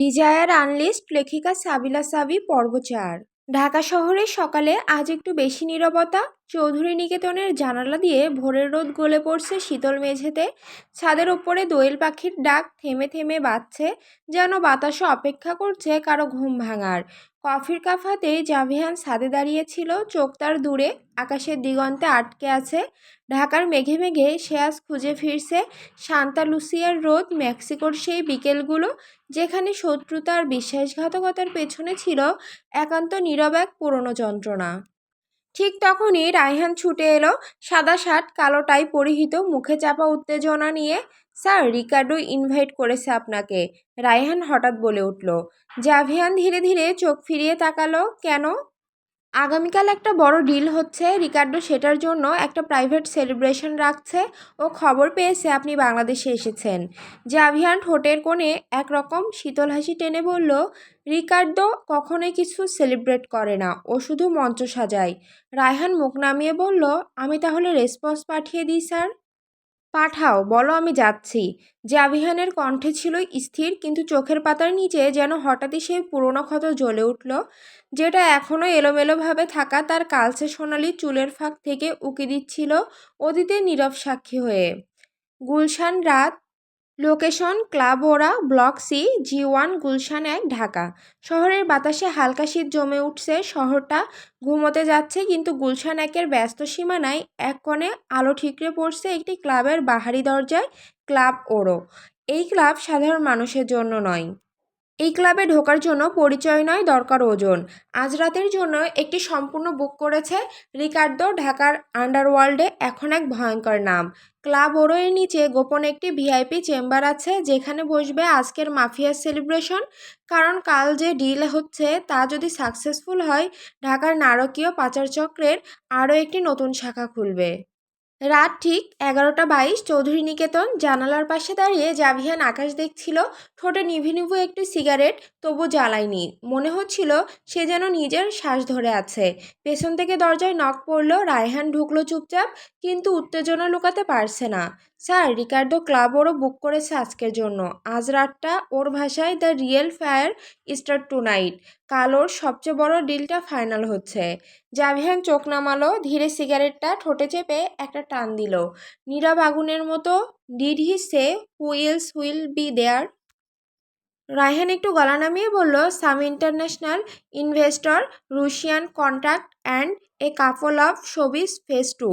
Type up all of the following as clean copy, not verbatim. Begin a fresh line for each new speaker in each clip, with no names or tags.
Desire unlist লেখিকা সাবিলা সাবি পর্ব ৪। ঢাকা শহরের সকালে আজ একটু বেশি নীরবতা। চৌধুরী নিকেতনের জানালা দিয়ে ভোরের রোদ গলে পড়ছে শীতল মেঝেতে। ছাদের ওপরে দোয়েল পাখির ডাক থেমে থেমে বাজছে, যেন বাতাসও অপেক্ষা করছে কারো ঘুম ভাঙার। কফির কাপ হাতে জাভিয়ান ছাদে দাঁড়িয়েছিল, চোখ তার দূরে আকাশের দিগন্তে আটকে আছে। ঢাকার মেঘে মেঘে সে আজ খুঁজে ফিরছে সান্তা লুসিয়ার রোদ, মেক্সিকোর সেই বিকেলগুলো যেখানে শত্রুতা আর বিশ্বাসঘাতকতার পেছনে ছিল একান্ত নীরব এক পুরনো যন্ত্রণা। ঠিক তখনই রায়হান ছুটে এলো, সাদা শার্ট কালো টাই পরিহিত, মুখে চাপা উত্তেজনা নিয়ে। স্যার, রিকার্ডো ইনভাইট করেছে আপনাকে, রায়হান হঠাৎ বলে উঠল। জাভিয়ান ধীরে ধীরে চোখ ফিরিয়ে তাকালো। কেন? আগামীকাল একটা বড় ডিল হচ্ছে, রিকার্ডো সেটার জন্য একটা প্রাইভেট সেলিব্রেশন রাখছে। ও খবর পেয়েছে আপনি বাংলাদেশে এসেছেন। জাভিয়ান ঠোঁটের কোণে একরকম শীতল হাসি টেনে বলল, রিকার্ডো কখনোই কিছু সেলিব্রেট করে না, ও শুধু মঞ্চ সাজায়। রায়হান মুখ নামিয়ে বলল, আমি তাহলে রেসপন্স পাঠিয়ে দিই স্যার। পাঠাও, বলো আমি যাচ্ছি। জাভিহানের কণ্ঠে ছিল স্থির, কিন্তু চোখের পাতার নিচে যেন হঠাৎই সেই পুরনো ক্ষত জ্বলে উঠল, যেটা এখনও এলোমেলোভাবে থাকা তার কালচে সোনালি চুলের ফাঁক থেকে উকি দিচ্ছিল অতীতের নীরব সাক্ষী হয়ে। গুলশান রাত। Location club Ora, block C, G1, Gulshan ১, Dhaka. শহরের বাতাসে হালকা শীত জমে উঠছে, শহরটা ঘুমোতে যাচ্ছে, কিন্তু গুলশান ১-এর ব্যস্ত সীমানায় এক কোণে আলো ঠিকরে পড়ছে একটি ক্লাবের বাহারি দরজায়। ক্লাব ওরো। এই ক্লাব সাধারণ মানুষের জন্য নয়। এই ক্লাবে ঢোকার জন্য পরিচয় নয়, দরকার ওজন। আজ রাতের জন্য একটি সম্পূর্ণ বুক করেছে রিকার্ডো। ঢাকার আন্ডারওয়ার্ল্ডে এখন এক ভয়ঙ্কর নাম। ক্লাব ওরো এর নিচে গোপন একটি ভিআইপি চেম্বার আছে, যেখানে বসবে আজকের মাফিয়ার সেলিব্রেশন। কারণ কাল যে ডিল হচ্ছে তা যদি সাকসেসফুল হয়, ঢাকার নারকীয় পাচার চক্রের আরও একটি নতুন শাখা খুলবে। রাত ঠিক 11:22। চৌধুরী নিকেতন। জানালার পাশে দাঁড়িয়ে জাভিয়ান আকাশ দেখছিল, ঠোঁটে নিভু নিভু একটি সিগারেট, তবু জ্বালায়নি। মনে হচ্ছিল সে যেন নিজের শ্বাস ধরে আছে। পেছন থেকে দরজায় নক পড়ল। রায়হান ঢুকলো চুপচাপ, কিন্তু উত্তেজনা লুকাতে পারছে না। স্যার, রিকার্ডো ক্লাব ওরও বুক করেছে আজকের জন্য। আজ রাতটা, ওর ভাষায়, the real fire start tonight. কাল ওর সবচেয়ে বড় ডিলটা ফাইনাল হচ্ছে। জাভিয়ান চোখ নামালো, ধীরে সিগারেটটা ঠোঁটে চেপে একটা টান দিল, নীরব আগুনের মতো। Did he say who else will be there? Raihan একটু গলা নামিয়ে বলল, some international investor, Russian contract and a couple of showbiz face too,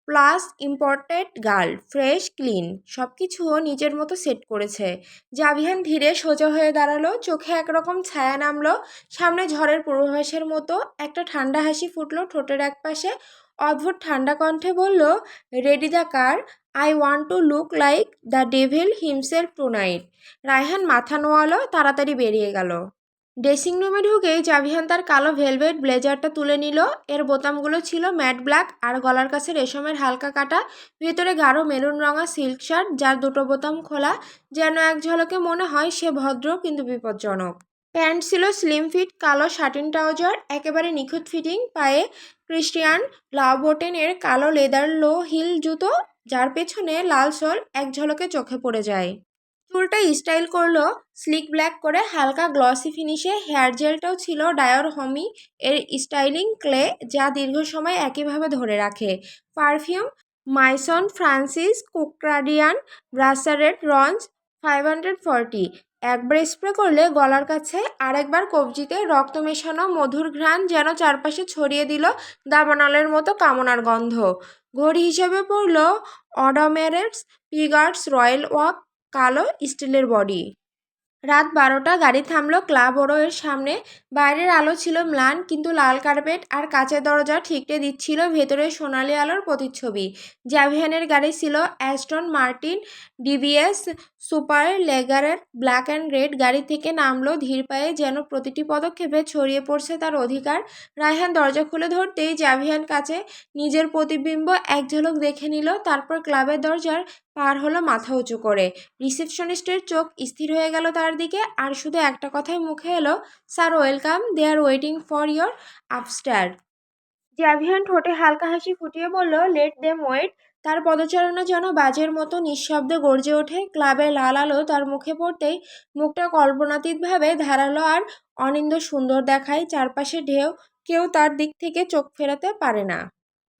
plus imported girl, fresh clean, সব কিছুও নিজের মতো সেট করেছে। জাভিয়ান ধীরে সোজা হয়ে দাঁড়ালো, চোখে একরকম ছায়া নামলো। সামনে ঝড়ের পূর্বাভাসের মতো একটা ঠান্ডা হাসি ফুটলো ঠোঁটের একপাশে। অদ্ভুত ঠান্ডা কণ্ঠে বলল, ready the car, I want to look like the devil himself to night. Raihan মাথা নোয়ালো, তাড়াতাড়ি বেরিয়ে গেল। ড্রেসিং রুমে ঢুকেই জাভিয়ান তার কালো ভেলভেট ব্লেজারটা তুলে নিল। এর বোতামগুলো ছিল ম্যাট ব্ল্যাক, আর গলার কাছে রেশমের হালকা কাটা। ভেতরে গাঢ় মেরুন রঙা সিল্ক শার্ট, যার দুটো বোতাম খোলা, যেন এক ঝলকে মনে হয় সে ভদ্র কিন্তু বিপজ্জনক। প্যান্ট ছিল স্লিম ফিট, কালো শাটিন ট্রাউজার, একেবারে নিখুঁত ফিটিং। পায়ে ক্রিস্টিয়ান লাউবোটেনের কালো লেদার লো হিল জুতো, যার পেছনে লাল সোল এক ঝলকে চোখে পড়ে যায়। চুলটা স্টাইল করলো স্লিক ব্ল্যাক করে, হালকা গ্লসি ফিনিশে। হেয়ার জেলটাও ছিল ডায়র হোমি এর স্টাইলিং ক্লে, যা দীর্ঘ সময় একইভাবে ধরে রাখে। Perfume Maison Francis Kurkdjian Baccarat Rouge 540। একবার স্প্রে করলে গলার কাছে, আর একবার কবজিতে। রক্ত মেশানো মধুর ঘ্রাণ যেন চারপাশে ছড়িয়ে দিল দাবানলের মতো কামনার গন্ধ। ঘড়ি হিসেবে পড়ল অডোমেরেটস পিগার্স রয়্যাল ওয়াক, কালো স্টিলের বডি। রাত 12টা। গাড়ি থামলো ক্লাব ওরো এর সামনে। বাইরের আলো ছিল ম্লান, কিন্তু লাল কার্পেট আর কাচের দরজা ঠিকরে দিচ্ছিল ভেতরের সোনালি আলোর প্রতিচ্ছবি। জাভিয়ানের গাড়ি ছিল অ্যাস্টন মার্টিন ডিভিএস সুপার লেগারের ব্ল্যাক অ্যান্ড রেড। গাড়ি থেকে নামলো ধীর পায়ে, যেন প্রতিটি পদক্ষেপে ছড়িয়ে পড়ছে তার অধিকার। রায়হান দরজা খুলে ধরতেই জাভিয়ান কাছে নিজের প্রতিবিম্ব এক ঝলক দেখে নিল, তারপর ক্লাবের দরজার পার হলো মাথা উঁচু করে। রিসেপশনিস্টের চোখ স্থির হয়ে গেল তার দিকে, আর শুধু একটা কথাই মুখে এলো, sir welcome, they are waiting for your upstar. জাভিয়ান ঠোঁটে হালকা হাসি ফুটিয়ে বলল, লেট দেম ওয়েট। তার পদচারণা যেন বাজের মতো নিঃশব্দে গর্জে ওঠে। ক্লাবের লাল আলো তার মুখে পড়তেই মুখটা কল্পনাতীতভাবে ধারালো আর অনিন্দ্য সুন্দর দেখায়। চারপাশে ঢেউ, কেউ তার দিক থেকে চোখ ফেরাতে পারে না।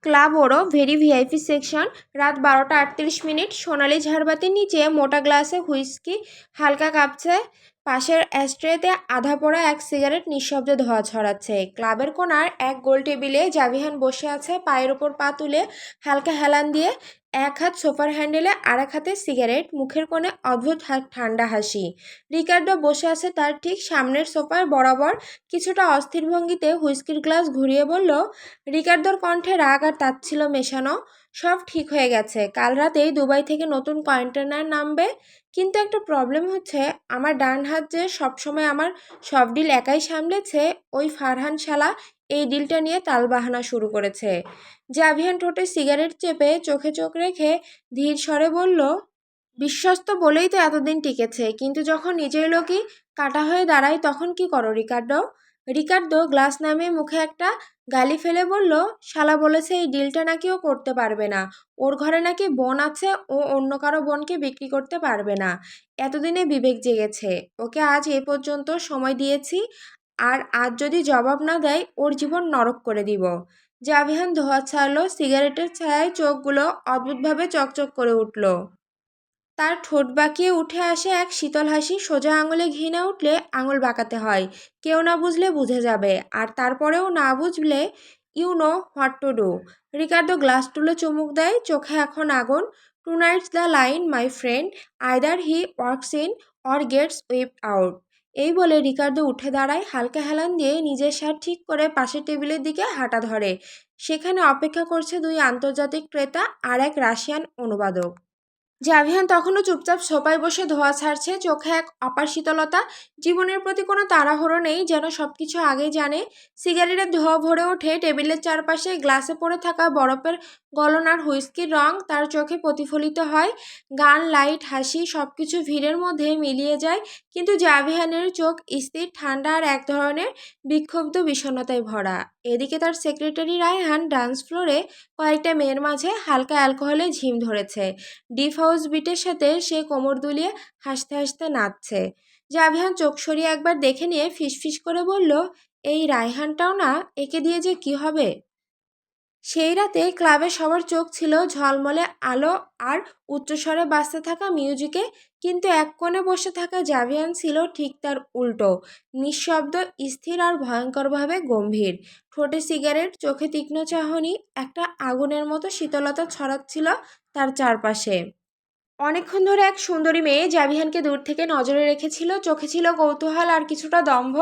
ক্লাব ওরো ভেরি ভিআইপি সেকশন। রাত 12টা 38 মিনিট। সোনালি ঝাড়বাতির নিচে মোটা গ্লাসে হুইস্কি হালকা কাঁপছে। পাশের অ্যাশট্রেতে আধা পোড়া এক সিগারেট নিঃশব্দে ধোঁয়া ছড়াচ্ছে। ক্লাবের কোণার এক গোল টেবিলে জাভিহান বসে আছে, পায়ের ওপর পা তুলে হালকা হেলান দিয়ে। এক হাত সোফার হ্যান্ডেলে, আর এক হাতে সিগারেট, মুখের কোণে অদ্ভুত ঠান্ডা হাসি। রিকার্ডো বসে আছে তার ঠিক সামনের সোফায় বরাবর, কিছুটা অস্থির ভঙ্গিতে হুইস্কির গ্লাস ঘুরিয়ে বলল। রিকার্ডোর কণ্ঠে রাগ আর তাচ্ছিল মেশানো। সব ঠিক হয়ে গেছে, কাল রাতেই দুবাই থেকে নতুন কন্টেনার নামবে। কিন্তু একটা প্রবলেম হচ্ছে, আমার ডান হাত যে সবসময় আমার সব ডিল একাই সামলেছে, ওই ফারহান শালা এই ডিলটা নিয়ে তালবাহানা শুরু করেছে। জাভিয়ান ঠোঁটে সিগারেট চেপে চোখে চোখ রেখে ধীর স্বরে বলল, বিশ্বস্ত বলেই তো এতদিন টিকেছে, কিন্তু যখন নিজের লোকই কাটা হয়ে দাঁড়ায় তখন কি করো রিকার্ডো? রিকার্ডো গ্লাস নামিয়ে মুখে একটা গালি ফেলে বলল, শালা বলেছে এই ডিলটা নাকি ও করতে পারবে না। ওর ঘরে নাকি বোন আছে, ও অন্য কারো বোনকে বিক্রি করতে পারবে না। এতদিনে বিবেক জেগেছে। ওকে আজ এ পর্যন্ত সময় দিয়েছি, আর আজ যদি জবাব না দেয় ওর জীবন নরক করে দিব। জাভিহান ধোঁয়া ছাড়ল, সিগারেটের ছায়ায় চোখগুলো অদ্ভুতভাবে চকচক করে উঠল। তার ঠোঁট বাঁকিয়ে উঠে আসে এক শীতল হাসি। সোজা আঙুলে ঘি না উঠলে আঙুল বাঁকাতে হয়। কেউ না বুঝলে বুঝে যাবে, আর তারপরেও না বুঝলে you know what to do. Ricardo glass তুলে চুমুক দেয়, চোখে এখন আগুন। Tonight's the line my friend, either he works in or gets wiped out. এই বলে রিকার্ডো উঠে দাঁড়ায়, হালকা হেলান দিয়ে নিজের শার্ট ঠিক করে পাশের টেবিলের দিকে হাঁটা ধরে। সেখানে অপেক্ষা করছে দুই আন্তর্জাতিক ক্রেতা আর এক রাশিয়ান অনুবাদক। জাভিয়ান তখনও চুপচাপ সোফায় বসে ধোঁয়া ছাড়ছে, চোখে এক অপার শীতলতা। জীবনের প্রতি কোনো তাড়াহুড়ো নেই, যেন সবকিছু আগেই জানে। সিগারেটের ধোঁয়া ভরে ওঠে টেবিলের চারপাশে। গ্লাসে পড়ে থাকা বরফের গলন আর হুইস্কির রং তার চোখে প্রতিফলিত হয়। গান, লাইট, হাসি সবকিছু ভিড়ের মধ্যে মিলিয়ে যায়, কিন্তু জাভিয়ানের চোখ স্থির, ঠান্ডা আর এক ধরনের বিক্ষুব্ধ বিষণ্ণতায় ভরা। এদিকে তার সেক্রেটারি রায়হান ডান্স ফ্লোরে কয়েকটা মেয়ের মাঝে হালকা অ্যালকোহলে ঝিম ধরেছে। ডিপ হাউস বিটের সাথে সে কোমর দুলিয়ে হাসতে হাসতে নাচছে। জাভিয়ান চোখ সরিয়ে একবার দেখে নিয়ে ফিসফিস করে বলল, এই রায়হানটাও না, একে দিয়ে যে কি হবে। সেই রাতে ক্লাবে সবার চোখ ছিল ঝলমলে আলো আর উচ্চস্বরে বাজতে থাকা মিউজিকে, কিন্তু এক কোণে বসে থাকা জাভিয়ান ছিল ঠিক তার উল্টো। নিঃশব্দ, স্থির আর ভয়ঙ্করভাবে গম্ভীর। ঠোঁটে সিগারেট, চোখে তীক্ষ্ণ চাহনি, একটা আগুনের মতো শীতলতা ছড়াচ্ছিল তার চারপাশে। অনেকক্ষণ ধরে এক সুন্দরী মেয়ে জাভিহানকে দূর থেকে নজরে রেখেছিল। চোখে ছিল কৌতূহল আর কিছুটা দম্ভ।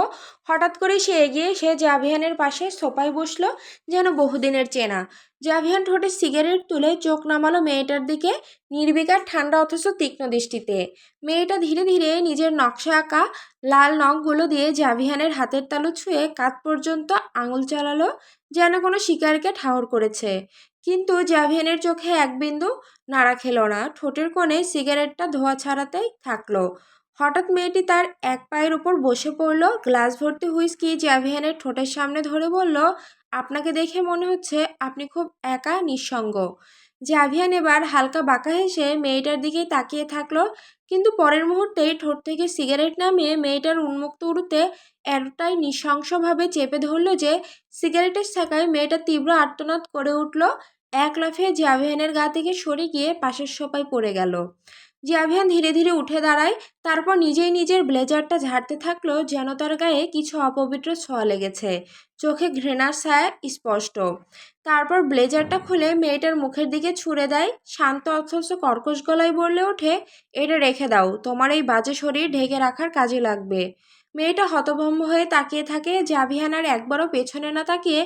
হঠাৎ করে সে এগিয়ে এসে জাভিহানের পাশে সোফায় বসলো, যেন বহুদিনের চেনা। জাভিহান ঠোঁটে সিগারেট তুলে চোখ নামালো মেয়েটার দিকে, নির্বিকার, ঠান্ডা অথচ তীক্ষ্ণ দৃষ্টিতে। মেয়েটা ধীরে ধীরে নিজের নকশা আঁকা লাল নখগুলো দিয়ে জাভিহানের হাতের তালু ছুঁয়ে কাঁধ পর্যন্ত আঙুল চালালো, যেন কোনো শিকারীকে ঠাহর করেছে। কিন্তু জাভিয়ানের চোখে এক বিন্দু নাড়া খেলো না। ঠোঁটের কোণে সিগারেটটা ধোঁয়া ছাড়াতেই থাকলো। হঠাৎ মেয়েটি তার এক পায়ের উপর বসে পড়ল, গ্লাস ভর্তি হুইস্কি জাভিয়ানের ঠোঁটের সামনে ধরে বলল, আপনাকে দেখে মনে হচ্ছে আপনি খুব একা, নিঃসঙ্গ। জাভিয়ান এবার হালকা বাঁকা হেসে মেয়েটার দিকেই তাকিয়ে থাকলো, কিন্তু পরের মুহূর্তেই ঠোঁট থেকে সিগারেট নামিয়ে মেয়েটার উন্মুক্ত উরুতে এতটাই নৃশংসভাবে চেপে ধরল যে সিগারেটের ছাকায় মেয়েটা তীব্র আর্তনাদ করে উঠল। এক লাফে জাভিয়ানের গা থেকে সরে গিয়ে পাশের সোফায় পড়ে গেল। জাভিয়ান ধীরে ধীরে উঠে দাঁড়ায়, তারপর নিজেই নিজের ব্লেজারটা ঝাড়তে থাকলো, যেন তার গায়ে কিছু অপবিত্র ছোঁয়া লেগেছে। চোখে ঘৃণার ছায়া স্পষ্ট। তারপর ব্লেজারটা খুলে মেয়েটার মুখের দিকে ছুঁড়ে দেয়, শান্ত অথচ কর্কশ গলায় বলে ওঠে, এটা রেখে দাও, তোমার এই বাজে শরীর ঢেকে রাখার কাজে লাগবে। মেয়েটা হতভম্ব হয়ে তাকিয়ে থাকে। জাভিয়ান আর একবারও পেছনে না তাকিয়ে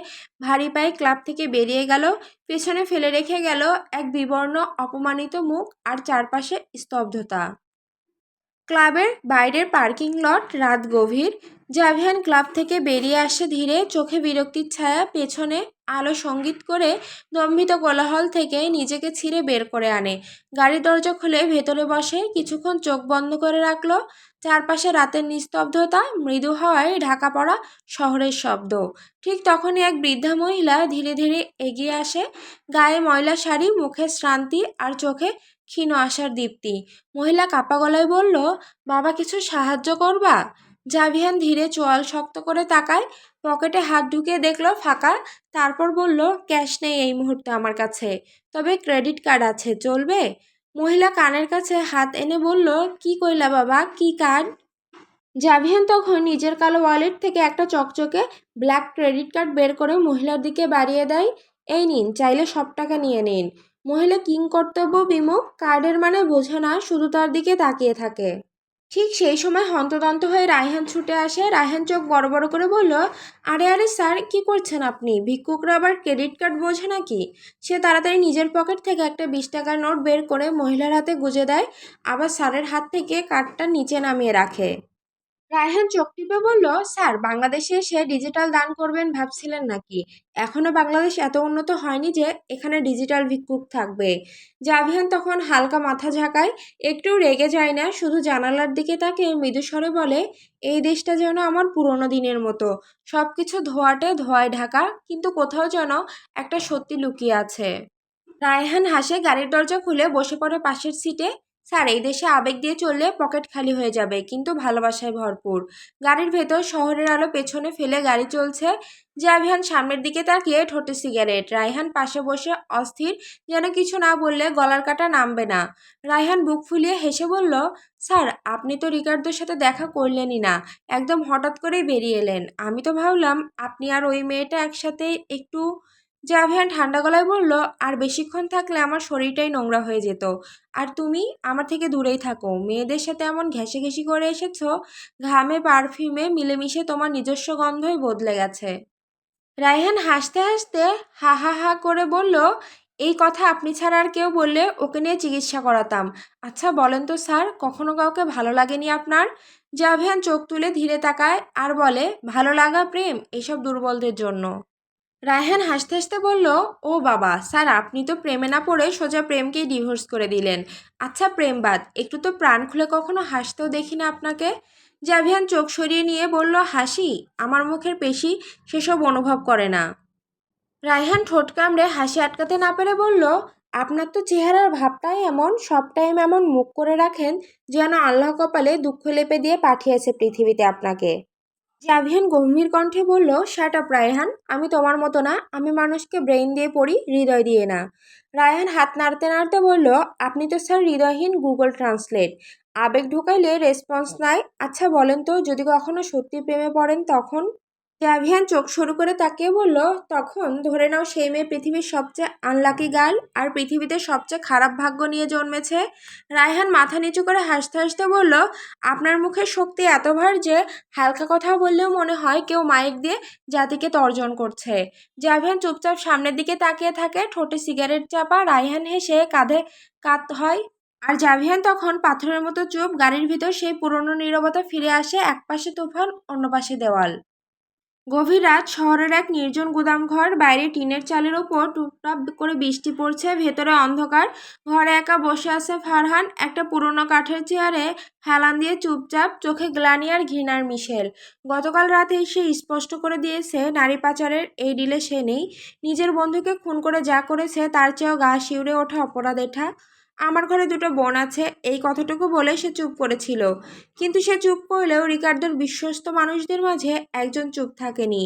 ভারী পায়ে ক্লাব থেকে বেরিয়ে গেল, পেছনে ফেলে রেখে গেল এক বিবর্ণ অপমানিত মুখ আর চারপাশে স্তব্ধতা। ক্লাবের বাইরের পার্কিং লট, রাত গভীর। জাভিয়ান ক্লাব থেকে বেরিয়ে আসে ধীরে, চোখে বিরক্তির ছায়া। পেছনে আলো সঙ্গীত করে দম্ভিত কোলাহল থেকে নিজেকে ছিঁড়ে বের করে আনে। গাড়ির দরজা খুলে ভেতরে বসে, কিছুক্ষণ চোখ বন্ধ করে রাখলো। চারপাশে রাতের নিস্তব্ধতা, মৃদু হাওয়ায় ঢাকা পড়া শহরের শব্দ। ঠিক তখনই এক বৃদ্ধা মহিলা ধীরে ধীরে এগিয়ে আসে, গায়ে ময়লা শাড়ি, মুখে শ্রান্তি আর চোখে ক্ষীণ আশার দীপ্তি। মহিলা কাপা গলায় বলল, বাবা কিছু সাহায্য করবা? জাভিয়ান ধীরে চোয়াল শক্ত করে তাকায়, পকেটে হাত ঢুকিয়ে দেখলো ফাঁকা। তারপর বলল, ক্যাশ নেই এই মুহূর্তে আমার কাছে, তবে ক্রেডিট কার্ড আছে, চলবে? মহিলা কানের কাছে হাত এনে বলল, কি কইলা বাবা, কি কার্ড? জাভিয়ান তখন নিজের কালো ওয়ালেট থেকে একটা চকচকে ব্ল্যাক ক্রেডিট কার্ড বের করে মহিলার দিকে বাড়িয়ে দেয়। এই নিন, চাইলে সব টাকা নিয়ে নিন। মহিলা কিং কর্তব্য বিমুখ, কার্ডের মানে বোঝে না, শুধু তার দিকে তাকিয়ে থাকে। ঠিক সেই সময় হন্তদন্ত হয়ে রায়হান ছুটে আসে। রায়হান চোখ বড় বড় করে বলল, আরে আরে স্যার, কি করছেন আপনি? ভিক্ষুকরা আবার ক্রেডিট কার্ড বোঝে নাকি? সে তাড়াতাড়ি নিজের পকেট থেকে একটা 20 টাকার নোট বের করে মহিলার হাতে গুজে দেয়, আবার স্যারের হাত থেকে কার্ডটা নিচে নামিয়ে রাখে। রায়হান চোখ টিপে বলল, স্যার, বাংলাদেশে এসে ডিজিটাল দান করবেন ভাবছিলেন নাকি? এখনো বাংলাদেশ এত উন্নত হয়নি যে এখানে ডিজিটাল ভিক্ষুক থাকবে। জাভিয়ান তখন হালকা মাথা ঝাঁকায়, একটু রেগে যায় না, শুধু জানালার দিকে তাকিয়ে মৃদু স্বরে বলে, এই দেশটা যেন আমার পুরোনো দিনের মতো, সবকিছু ধোঁয়াটে ধোঁয়ায় ঢাকা, কিন্তু কোথাও যেন একটা সত্যি লুকিয়ে আছে। রায়হান হাসে, গাড়ির দরজা খুলে বসে পড়ে পাশের সিটে। স্যার, এই দেশে আবেগ দিয়ে চললে পকেট খালি হয়ে যাবে, কিন্তু ভালোবাসায় ভরপুর। গাড়ির ভেতর শহরের আলো পেছনে ফেলে গাড়ি চলছে। জাভিয়ান সামনের দিকে তাকিয়ে, ঠোঁটে সিগারেট। রায়হান পাশে বসে অস্থির, যেন কিছু না বললে গলার কাটা নামবে না। রায়হান বুক ফুলিয়ে হেসে বলল, স্যার, আপনি তো রিকার্ডোর সাথে দেখা করলেনই না, একদম হঠাৎ করেই বেরিয়ে এলেন। আমি তো ভাবলাম আপনি আর ওই মেয়েটা একসাথে একটু। জাভিয়ান ঠান্ডা গলায় বলল, আর বেশিক্ষণ থাকলে আমার শরীরটাই নোংরা হয়ে যেত। আর তুমি আমার থেকে দূরেই থাকো। মেয়েদের সাথে এমন ঘেঁষাঘেঁষি করে এসেছো, ঘামে পারফিউমে মিলেমিশে তোমার নিজস্ব গন্ধই বদলে গেছে। রায়হান হাসতে হাসতে হা হা হা করে বলল, এই কথা আপনি ছাড়া আর কেউ বললে ওকে নিয়ে চিকিৎসা করাতাম। আচ্ছা বলেন তো স্যার, কখনো কাউকে ভালো লাগেনি আপনার? জাভিয়ান চোখ তুলে ধীরে তাকায় আর বলে, ভালো লাগা, প্রেম এসব দুর্বলদের জন্য। রায়হান হাসতে হাসতে বলল, ও বাবা স্যার, আপনি তো প্রেমে না পড়ে সোজা প্রেমকেই ডিভোর্স করে দিলেন। আচ্ছা প্রেম বাদ, একটু তো প্রাণ খুলে কখনো হাসতেও দেখি না আপনাকে। জাভিয়ান চোখ সরিয়ে নিয়ে বলল, হাসি? আমার মুখের পেশি সেসব অনুভব করে না। রায়হান ঠোঁট কামড়ে হাসি আটকাতে না পেরে বলল, আপনার তো চেহারার ভাবটাই এমন, সব টাইম এমন মুখ করে রাখেন যেন আল্লাহ কপালে দুঃখ লেপে দিয়ে পাঠিয়েছে পৃথিবীতে আপনাকে। জাভিয়ান গম্ভীর কণ্ঠে বলল, শাট আপ রায়হান, আমি তোমার মতো না, আমি মানুষকে ব্রেইন দিয়ে পড়ি, হৃদয় দিয়ে না। রায়হান হাত নাড়তে নাড়তে বলল, আপনি তো স্যার হৃদয়হীন গুগল ট্রান্সলেট, আবেগ ঢুকাইলে রেসপন্স নাই। আচ্ছা বলেন তো, যদি কখনো সত্যি প্রেমে পড়েন তখন? জাভিয়ান চোখ সরু করে তাকিয়ে বলল, তখন ধরে নাও সেই মেয়ে পৃথিবীর সবচেয়ে আনলাকি গার্ল, আর পৃথিবীতে সবচেয়ে খারাপ ভাগ্য নিয়ে জন্মেছে। রায়হান মাথা নিচু করে হাসতে হাসতে বলল, আপনার মুখের শক্তি এত ভার যে হালকা কথা বললেও মনে হয় কেউ মাইক দিয়ে জাতিকে তর্জন করছে। জাভিয়ান চুপচাপ সামনের দিকে তাকিয়ে থাকে, ঠোঁটে সিগারেট চাপা। রায়হান হেসে কাঁধে কাত হয়, আর জাভিয়ান তখন পাথরের মতো চুপ। গাড়ির ভিতর সেই পুরনো নীরবতা ফিরে আসে, একপাশে তুফান, অন্য পাশে দেওয়াল। গভীর রাত, শহরের এক নির্জন গুদামঘর। বাইরে টিনের চালের ওপর টুপটাপ করে বৃষ্টি পড়ছে, ভেতরে অন্ধকার। ঘরে একা বসে আছে ফারহান, একটা পুরনো কাঠের চেয়ারে হেলান দিয়ে চুপচাপ, চোখে গ্লানি আর ঘৃণার মিশেল। গতকাল রাতে সে স্পষ্ট করে দিয়েছে, নারী পাচারের এই ডিলে সে নেই। নিজের বন্ধুকে খুন করে যা করেছে তার চেয়েও গা শিউরে ওঠা অপরাধ এটা। আমার ঘরে দুটো বোন আছে, এই কথাটুকু বলে সে চুপ করেছিল। কিন্তু সে চুপ করলেও রিকার্ডোর বিশ্বস্ত মানুষদের মাঝে একজন চুপ থাকেনি।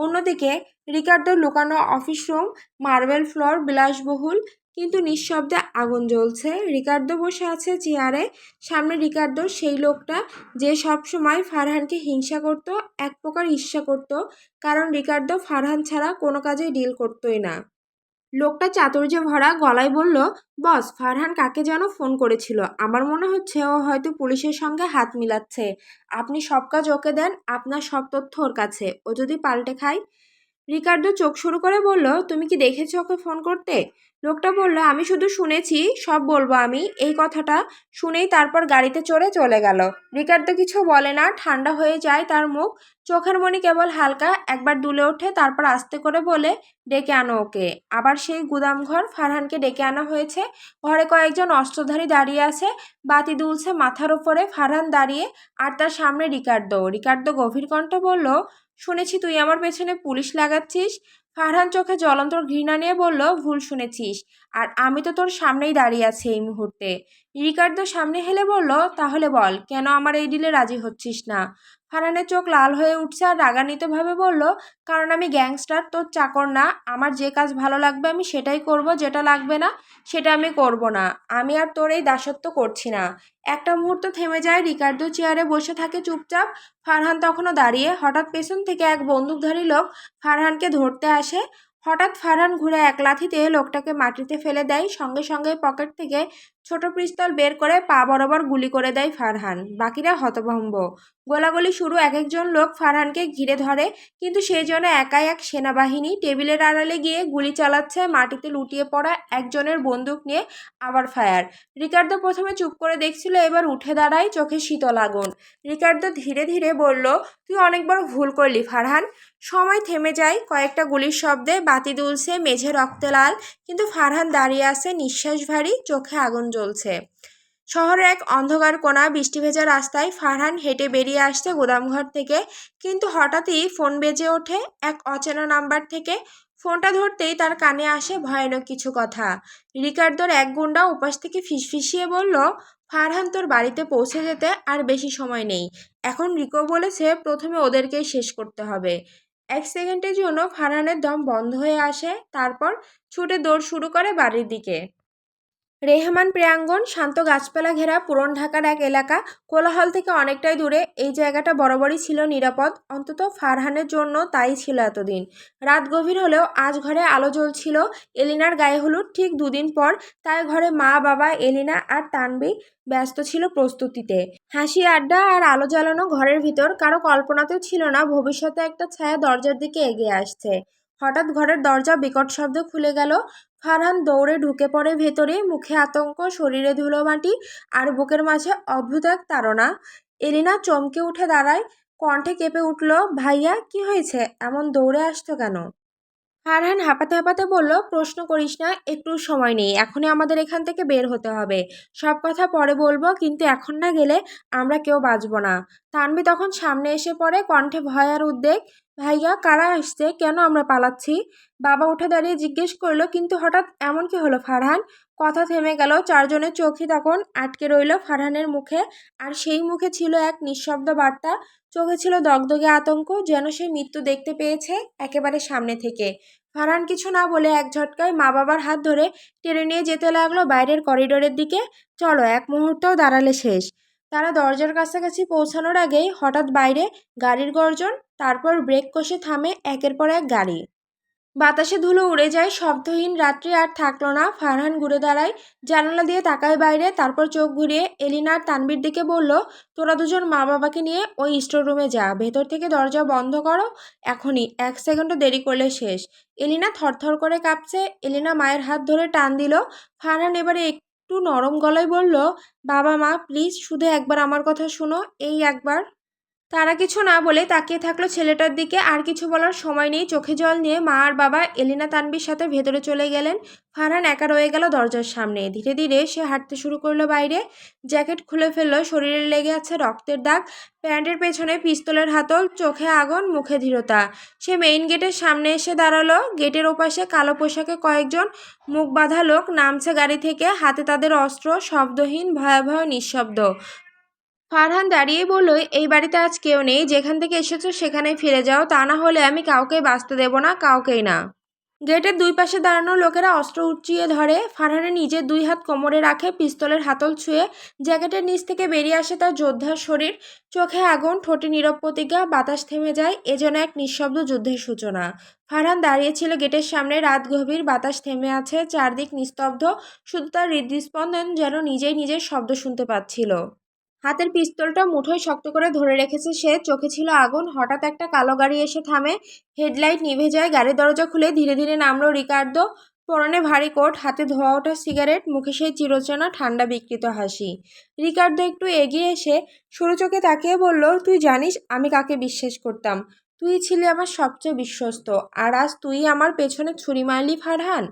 অন্যদিকে রিকার্ডোর লুকানো অফিস রুম, মার্বেল ফ্লোর, বিলাসবহুল, কিন্তু নিঃশব্দে আগুন জ্বলছে। রিকার্ডো বসে আছে চেয়ারে, সামনে রিকার্ডোর সেই লোকটা যে সবসময় ফারহানকে হিংসা করত, এক প্রকার ঈর্ষা করত, কারণ রিকার্ডো ফারহান ছাড়া কোনো কাজেই ডিল করতই না। লোকটা চাতুর্যে ভরা গলায় বলল, বস, ফারহান কাকে যেন ফোন করেছিল, আমার মনে হচ্ছে ও হয়তো পুলিশের সঙ্গে হাত মিলাচ্ছে। আপনি সব কাজ ওকে দেন, আপনার সব তথ্য ওর কাছে, ও যদি পাল্টে খায়। রিকার্ডো চোখ শুরু করে বলল, তুমি কি দেখেছো ওকে ফোন করতে? লোকটা বলল, আমি শুধু শুনেছি, সব বলবো আমি। এই কথাটা শুনেই তারপর গাড়িতে চড়ে চলে গেল। রিকার্ডো কিছু বলে না, ঠান্ডা হয়ে যায় তার মুখ। চোখের মনি কেবল হালকা একবার দুলে ওঠে, তারপর আস্তে করে বলে, ডেকে আনো ওকে। আবার সেই গুদামঘর, ফারহানকে ডেকে আনা হয়েছে। ঘরে কয়েকজন অস্ত্রধারী দাঁড়িয়ে আছে, বাতি দুলছে মাথার ওপরে। ফারহান দাঁড়িয়ে, আর তার সামনে রিকার্ডো। রিকার্ডো গভীর কণ্ঠে বলল, শুনেছি তুই আমার পেছনে পুলিশ লাগাচ্ছিস। ফারহান চোখে জ্বলন্ত ঘৃণা নিয়ে বলল, ভুল শুনেছিস, আর আমি তো তোর সামনেই দাঁড়িয়ে আছি এই মুহূর্তে। রিকার্ডো সামনে হেলে বলল, তাহলে বল, কেন আমার এই ডিলে রাজি হচ্ছিস না? ফারহানের চোখ লাল হয়ে উঠছে আর রাগান্বিতভাবে বলল, কারণ আমি গ্যাংস্টার, তোর চাকর না। আমার যে কাজ ভালো লাগবে আমি সেটাই করব, যেটা লাগবে না সেটা আমি করব না। আমি আর তোর এই দাসত্ব করছি না। একটা মুহূর্ত থেমে যায়। রিকার্ডো চেয়ারে বসে থাকে চুপচাপ। ফারহান তখনও দাঁড়িয়ে। হঠাৎ পেছন থেকে এক বন্দুকধারী লোক ফারহানকে ধরতে আসে। হঠাৎ ফারহান ঘুরে এক লাথিতে লোকটাকে মাটিতে ফেলে দেয়। সঙ্গে সঙ্গে পকেট থেকে ছোট পিস্তল বের করে পা বরাবর গুলি করে দেয় ফারহান। বাকিরা হতভম্ব। গোলাগুলি শুরু। এক একজন লোক ফারহানকে ঘিরে ধরে, কিন্তু সে যেন একাই এক সেনাবাহিনী। টেবিলের আড়ালে গিয়ে গুলি চালাচ্ছে। মাটিতে লুটিয়ে পড়া একজনের বন্দুক নিয়ে আবার ফায়ার। রিকার্ডো প্রথমে চুপ করে দেখছিল, এবার উঠে দাঁড়ায়, চোখে শীতল আগুন। রিকার্ডো ধীরে ধীরে বলল, তুই অনেক বড় ভুল করলি ফারহান। সময় থেমে যায় কয়েকটা গুলির শব্দে। বাতি দুলছে, মেঝে রক্তে লাল, কিন্তু ফারহান দাঁড়িয়ে আছে, নিঃশ্বাস ভারী, চোখে আগুন জ্বলছে। শহরের এক অন্ধকার কোণা, বৃষ্টি ভেজা রাস্তায় ফারহান হেঁটে বেরিয়ে আসছে গুদামঘর থেকে। কিন্তু হঠাৎই ফোন বেজে ওঠে এক অচেনা নাম্বার থেকে। ফোনটা ধরতেই তার কানে আসে ভয়ানক কিছু কথা। রিকার্ডোর এক গুন্ডা উপাস থেকে ফিসফিসিয়ে বলল, ফারহান, তোর বাড়িতে পৌঁছে যেতে আর বেশি সময় নেই। এখন রিকো বলেছে প্রথমে ওদেরকেই শেষ করতে হবে। এক সেকেন্ডের জন্য ফারহানের দম বন্ধ হয়ে আসে, তারপর ছুটে দৌড় শুরু করে বাড়ির দিকে। রেহমান প্রাঙ্গণ, শান্ত গাছপালা ঘেরা পুরন ঢাকার এক এলাকা, কোলাহল থেকে অনেকটাই দূরে। এই জায়গাটা বরাবরই ছিল নিরাপদ, অন্তত ফারহানের জন্য তাই ছিল এতদিন। রাত গভীর হলেও আজ ঘরে আলো জ্বলছিল। এলিনার গায়ে হলুদ ঠিক দুদিন পর, তাই ঘরে মা, বাবা, এলিনা আর তানভীর ব্যস্ত ছিল প্রস্তুতিতে। হাসি, আড্ডা আর আলো জ্বালানো ঘরের ভিতর। কারো কল্পনাতেও ছিল না ভবিষ্যতে একটা ছায়া দরজার দিকে এগিয়ে আসছে। হঠাৎ ঘরের দরজা বিকট শব্দে খুলে গেল। ফারহান দৌড়ে ঢুকে পড়ে ভেতরে, মুখে আতঙ্ক, শরীরে ধুলোমাটি, আর বুকের মাঝে অদ্ভুত এক তাড়না। এলিনা চমকে উঠে দাঁড়ায়, কণ্ঠে কেঁপে উঠল, ভাইয়া, কি হয়েছে? এমন দৌড়ে আসতো কেন? ফারহান হাঁপাতে হাঁপাতে বলল, প্রশ্ন করিস না, একটু সময় নেই, এখনই আমাদের এখান থেকে বের হতে হবে। সব কথা পরে বলবো, কিন্তু এখন না গেলে আমরা কেউ বাঁচব না। তানভি তখন সামনে এসে পড়ে, কণ্ঠে ভয় আর উদ্বেগ। ভাইয়া, কারা আসছে? কেন আমরা পালাচ্ছি? বাবা উঠে দাঁড়িয়ে জিজ্ঞেস করলো, কিন্তু হঠাৎ এমন কি হলো ফারহান? কথা থেমে গেল। চারজনের চোখই তখন আটকে রইল ফারহানের মুখে, আর সেই মুখে ছিল এক নিঃশব্দ বার্তা। চোখে ছিল দগদগে আতঙ্ক, যেন সে মৃত্যু দেখতে পেয়েছে একেবারে সামনে থেকে। ফারহান কিছু না বলে এক ঝটকায় মা বাবার হাত ধরে টেনে নিয়ে যেতে লাগলো বাইরের করিডোরের দিকে। চলো, এক মুহূর্তও দাঁড়ালে শেষ। তারা দরজার কাছাকাছি পৌঁছানোর আগেই হঠাৎ বাইরে গাড়ির গর্জন, তারপর ব্রেক কষে থামে একের পর এক গাড়ি। বাতাসে ধুলো উড়ে যায়, শব্দহীন রাত্রি আর থাকলো না। ফারহান ঘুরে দাঁড়ায়, জানালা দিয়ে তাকায় বাইরে, তারপর চোখ ঘুরিয়ে এলিনার তানভীর দিকে বলল, তোরা দুজন মা বাবাকে নিয়ে ওই স্টোর রুমে যা, ভেতর থেকে দরজা বন্ধ করো এখনই, এক সেকেন্ডও দেরি করলে শেষ। এলিনা থরথর করে কাঁপছে। এলিনা মায়ের হাত ধরে টান দিল। ফারহান এবারে একটু নরম গলায় বলল, বাবা, মা, প্লিজ শুধু একবার আমার কথা শুনো, এই একবার। তারা কিছু না বলে তাকিয়ে থাকলো ছেলেটার দিকে। আর কিছু বলার সময় নেই। চোখে জল নিয়ে মা আর বাবা এলিনা তানভীর সাথে ভেতরে চলে গেলেন। ফারহান একা রয়ে গেল দরজার সামনে। ধীরে ধীরে সে হাঁটতে শুরু করলো বাইরে। জ্যাকেট খুলে ফেললো, শরীরে লেগে আছে রক্তের দাগ। প্যান্টের পেছনে পিস্তলের হাতল, চোখে আগুন, মুখে ধীরতা। সে মেইন গেটের সামনে এসে দাঁড়ালো। গেটের ওপাশে কালো পোশাকে কয়েকজন মুখ বাঁধা লোক নামছে গাড়ি থেকে, হাতে তাদের অস্ত্র, শব্দহীন, ভয়াবহ, নিঃশব্দ। ফারহান দাঁড়িয়ে বলল, এই বাড়িতে আজ কেউ নেই। যেখান থেকে এসেছো সেখানেই ফিরে যাও, তা না হলে আমি কাউকেই বাঁচতে দেব না, কাউকেই না। গেটের দুই পাশে দাঁড়ানো লোকেরা অস্ত্র উঁচিয়ে ধরে। ফারহানের নিজের দুই হাত কোমরে রাখে, পিস্তলের হাতল ছুঁয়ে। জ্যাকেটের নিচ থেকে বেরিয়ে আসে তার যোদ্ধার শরীর, চোখে আগুন, ঠোঁটে নীরব প্রতিজ্ঞা। বাতাস থেমে যায়, এ যেন এক নিঃশব্দ যুদ্ধের সূচনা। ফারহান দাঁড়িয়েছিল গেটের সামনে। রাত গভীর, বাতাস থেমে আছে, চারদিক নিস্তব্ধ। শুধু তার হৃদস্পন্দন যেন নিজেই নিজের শব্দ শুনতে পাচ্ছিল। হাতের পিস্তলটা মুঠোয় শক্ত করে ধরে রেখেছে সে, চোখে ছিল আগুন। হঠাৎ একটা কালো গাড়ি এসে থামে, হেডলাইট নিভে যায়। গাড়ির দরজা খুলে ধীরে ধীরে নামলো রিকার্ডো। পরনে ভারী কোট, হাতে ধোয়া ওঠা সিগারেট, মুখে সেই চিরচেনা ঠান্ডা বিকৃত হাসি। রিকার্ডো একটু এগিয়ে এসে সরু চোখে তাকিয়ে বলল, তুই জানিস আমি কাকে বিশ্বাস করতাম? তুই ছিলি আমার সবচেয়ে বিশ্বস্ত, আর আজ তুই আমার পেছনে ছুরি মারলি ফারহান।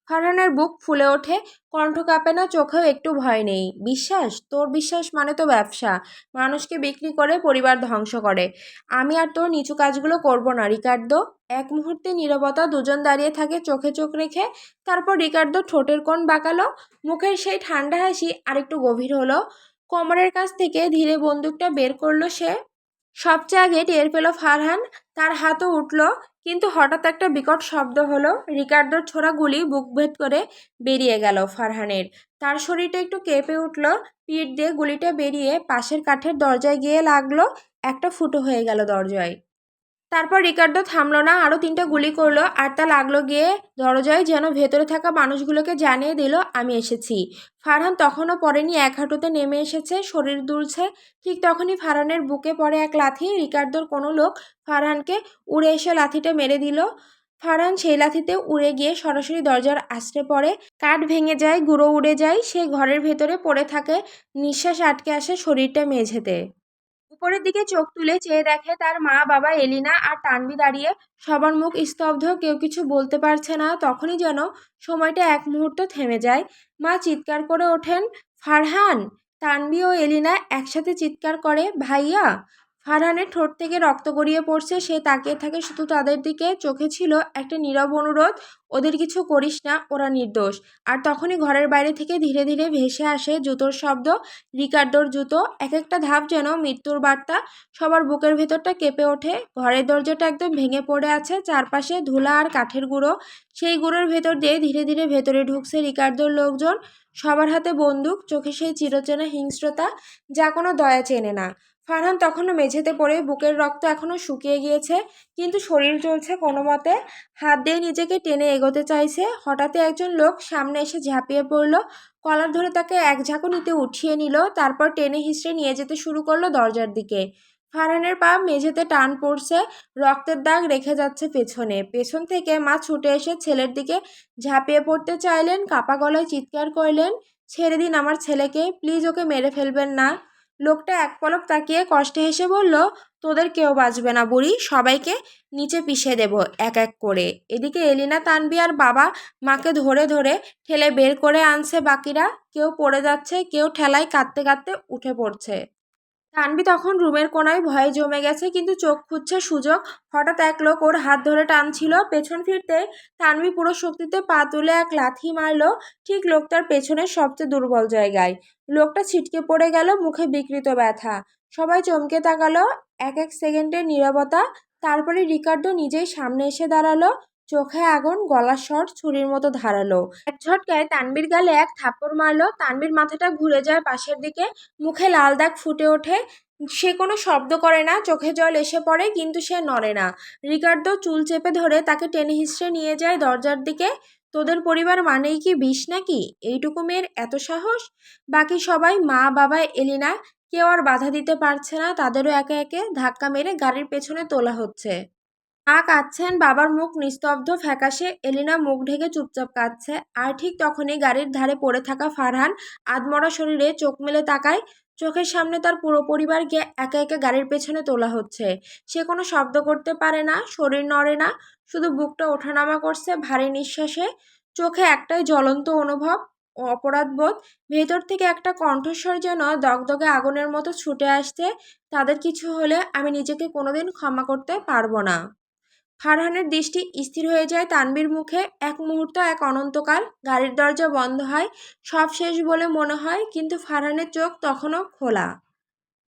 ফারহানের বুক ফুলে ওঠে, কণ্ঠ কাঁপে না, চোখেও একটু ভয় নেই। বিশ্বাস? তোর বিশ্বাস মানে তো ব্যবসা, মানুষকে বিক্রি করে পরিবার ধ্বংস করে। আমি আর তোর নিচু কাজগুলো করব না রিকার্ডো। এক মুহূর্তে নীরবতা, দুজন দাঁড়িয়ে থাকে চোখে চোখ রেখে। তারপর রিকার্ডো ঠোঁটের কোণ বাঁকালো, মুখের সেই ঠান্ডা হাসি আরেকটু গভীর হলো। কোমরের কাছ থেকে ধীরে বন্দুকটা বের করলো সে। সবচেয়ে আগে টের পেল ফারহান, তার হাতও উঠল। কিন্তু হঠাৎ একটা বিকট শব্দ হলো, রিকার্ডোর ছোড়া গুলি বুকভেদ করে বেরিয়ে গেল ফারহানের। তার শরীরটা একটু কেঁপে উঠল, পিঠ দিয়ে গুলিটা বেরিয়ে পাশের কাঠের দরজায় গিয়ে লাগলো। একটা ফুটো হয়ে গেল দরজায়। তারপর রিকার্ডো থামলো না, আরও 3টা গুলি করলো, আর তা লাগলো গিয়ে দরজায়, যেন ভেতরে থাকা মানুষগুলোকে জানিয়ে দিল আমি এসেছি। ফারহান তখনও পড়েনি, এক হাঁটুতে নেমে এসেছে, শরীর দুলছে। ঠিক তখনই ফারহানের বুকে পড়ে এক লাথি। রিকার্ডোর কোনো লোক ফারহানকে উড়ে এসে লাথিটা মেরে দিল। ফারহান সেই লাথিতে উড়ে গিয়ে সরাসরি দরজার আঁচড়ে পড়ে। কাঠ ভেঙে যায়, গুঁড়ো উড়ে যায়, সে ঘরের ভেতরে পড়ে থাকে, নিঃশ্বাস আটকে আসে শরীরটা মেঝেতে। উপরের দিকে চোখ তুলে চেয়ে দেখে তার মা, বাবা, এলিনা আর তানভি দাঁড়িয়ে। সবার মুখ স্তব্ধ, কেউ কিছু বলতে পারছে না। তখনই যেন সময়টা এক মুহূর্ত থেমে যায়। মা চিৎকার করে ওঠেন, ফারহান! তানভি ও এলিনা একসাথে চিৎকার করে, ভাইয়া! ফারহানের ঠোঁট থেকে রক্ত গড়িয়ে পড়ছে, সে তাকিয়ে থাকে শুধু তাদের দিকে। চোখে ছিল একটা নীরব অনুরোধ, ওদের কিছু করিস না, ওরা নির্দোষ। আর তখনই ঘরের বাইরে থেকে ধীরে ধীরে ভেসে আসে জুতোর শব্দ। রিকার্ডোর জুতো, এক একটা ধাপ যেন মৃত্যুর বার্তা। সবার বুকের ভেতরটা কেঁপে ওঠে। ঘরের দরজাটা একদম ভেঙে পড়ে আছে, চারপাশে ধুলা আর কাঠের গুঁড়ো। সেই গুঁড়োর ভেতর দিয়ে ধীরে ধীরে ভেতরে ঢুকছে রিকার্ডোর লোকজন। সবার হাতে বন্দুক, চোখে সেই চিরচেনা হিংস্রতা যা কোনো দয়া চেনে না। ফারহান তখনও মেঝেতে পড়ে, বুকের রক্ত এখনও শুকিয়ে গিয়েছে, কিন্তু শরীর চলছে কোনো মতে। হাত দিয়ে নিজেকে টেনে এগোতে চাইছে। হঠাৎই একজন লোক সামনে এসে ঝাঁপিয়ে পড়ল, কলার ধরে তাকে এক ঝাঁকুনিতে উঠিয়ে নিল, তারপর টেনে হিঁচড়ে নিয়ে যেতে শুরু করলো দরজার দিকে। ফারহানের পা মেঝেতে টান পড়ছে, রক্তের দাগ রেখে যাচ্ছে পেছনে। পেছন থেকে মা ছুটে এসে ছেলের দিকে ঝাঁপিয়ে পড়তে চাইলেন, কাপা গলায় চিৎকার করলেন, ছেড়ে দিন আমার ছেলেকে, প্লিজ, ওকে মেরে ফেলবেন না। লোকটা এক পলক তাকিয়ে কষ্টে হেসে বলল, তোদের কেউ বাঁচবে না বুড়ি, সবাইকে নিচে পিষে দেব এক এক করে। এদিকে এলিনা, তানভি আর বাবা মাকে ধরে ধরে ঠেলে বের করে আনছে বাকিরা। কেউ পড়ে যাচ্ছে, কেউ ঠেলায় কাঁদতে কাঁদতে উঠে পড়ছে। তানভি তখন রুমের কোনায় ভয়ে জমে গেছে, কিন্তু চোখ খুঁজছে সুযোগ। হঠাৎ এক লোক ওর হাত ধরে টানছিল, পেছন ফিরতে তানভি পুরো শক্তিতে পা তুলে এক লাথি মারল, ঠিক লোকটার পেছনের সবচেয়ে দুর্বল জায়গায়। লোকটা ছিটকে পড়ে গেল, মুখে বিকৃত ব্যথা। সবাই চমকে তাকালো, এক এক সেকেন্ডের নীরবতা। তারপরে রিকার্ডো নিজেই সামনে এসে দাঁড়ালো, চোখে আগুন, গলার স্বর ছুরির মতো ধারালো। এক ঝটকায় তানভীর গালে এক থাপ্পড় মারলো, তানভীর মাথাটা ঘুরে যায় পাশের দিকে, মুখে লাল দাগ ফুটে ওঠে। সে কোনো শব্দ করে না, চোখে জল এসে পড়ে, কিন্তু সে নড়ে না। রিকার্ডো চুল চেপে ধরে তাকে টেনে হিঁচড়ে নিয়ে যায় দরজার দিকে। তোদের পরিবার মানেই কি বিষ নাকি? এইটুকু মেয়ের এত সাহস? বাকি সবাই, মা, বাবা, এলিনা, কেউ আর বাধা দিতে পারছে না। তাদেরও একে একে ধাক্কা মেরে গাড়ির পেছনে তোলা হচ্ছে। মা কাঁদছেন, বাবার মুখ নিস্তব্ধ ফ্যাকাশে, এলিনা মুখ ঢেকে চুপচাপ কাঁদছে। আর ঠিক তখনই গাড়ির ধারে পড়ে থাকা ফারহান আধমরা শরীরে চোখ মেলে তাকায়। চোখের সামনে তার পুরো পরিবারকে একে একে গাড়ির পেছনে তোলা হচ্ছে। সে কোনো শব্দ করতে পারে না, শরীর নড়ে না, শুধু বুকটা ওঠানামা করছে ভারী নিঃশ্বাসে। চোখে একটাই জ্বলন্ত অনুভব, অপরাধবোধ। ভেতর থেকে একটা কণ্ঠস্বর যেন দগদগে আগুনের মতো ছুটে আসছে, তাদের কিছু হলে আমি নিজেকে কোনোদিন ক্ষমা করতে পারবো না। ফারহানের দৃষ্টি স্থির হয়ে যায় তানভীর মুখে। এক মুহূর্ত, এক অনন্তকাল। গাড়ির দরজা বন্ধ হয়, সব শেষ বলে মনে হয়, কিন্তু ফারহানের চোখ তখনও খোলা।